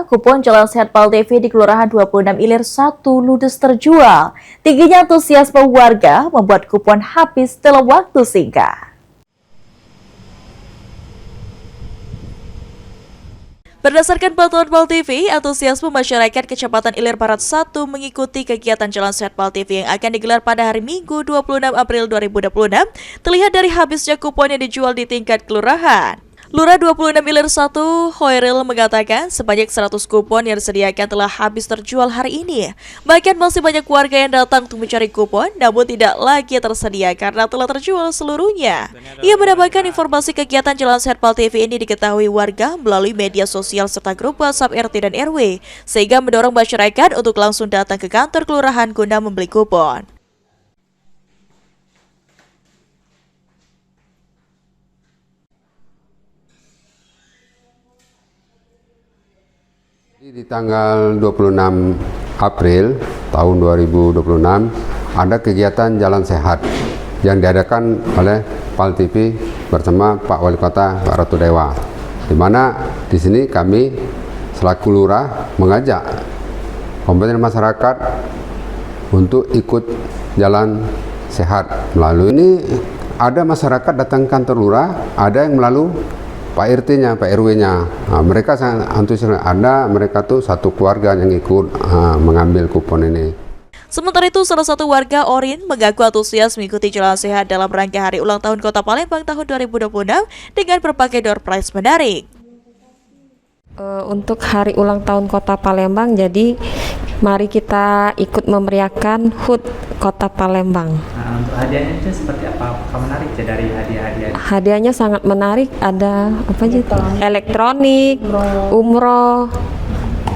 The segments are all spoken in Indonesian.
kupon Jalan Sehat Pal TV di Kelurahan 26 Ilir 1 ludes terjual. Tingginya antusiasme warga membuat kupon habis dalam waktu singkat. Berdasarkan pantauan Pal TV, antusiasme masyarakat Kecamatan Ilir Barat 1 mengikuti kegiatan Jalan Sehat Pal TV yang akan digelar pada hari Minggu 26 April 2026 terlihat dari habisnya kupon yang dijual di tingkat kelurahan. Lurah 26 Ilir 1, Hoiril mengatakan sebanyak 100 kupon yang disediakan telah habis terjual hari ini. Bahkan masih banyak warga yang datang untuk mencari kupon, namun tidak lagi tersedia karena telah terjual seluruhnya. Ia mendapatkan informasi kegiatan Jalan Sehat Pal TV ini diketahui warga melalui media sosial serta grup WhatsApp RT dan RW, sehingga mendorong masyarakat untuk langsung datang ke kantor kelurahan guna membeli kupon. Di tanggal 26 April tahun 2026 ada kegiatan Jalan Sehat yang diadakan oleh Pal TV bersama Pak Wali Kota Pak Ratu Dewa. Di mana di sini kami selaku lurah mengajak komponen masyarakat untuk ikut Jalan Sehat. Melalui ini ada masyarakat datang kantor lurah, ada yang melalui Pak RT-nya, Pak RW-nya, mereka sangat antusias. Ada mereka tuh satu keluarga yang ikut mengambil kupon ini. Sementara itu, salah satu warga Orin mengaku antusias mengikuti Jalan Sehat dalam rangka Hari Ulang Tahun Kota Palembang tahun 2026 dengan berbagai door prize menarik. Untuk Hari Ulang Tahun Kota Palembang, jadi mari kita ikut memeriahkan HUT Kota Palembang. Nah, untuk hadiahnya itu seperti apa? Apakah menarik ya dari hadiah-hadiah? Hadiahnya sangat menarik, ada apa aja? Elektronik, umroh,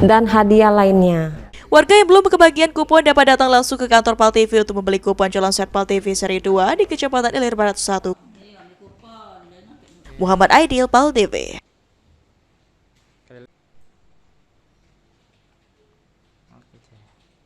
dan hadiah lainnya. Warga yang belum kebagian kupon dapat datang langsung ke kantor Pal TV untuk membeli kupon Jalan Sehat Pal TV seri 2 di Kecamatan Ilir Barat 1. Muhammad Aidil, Pal TV.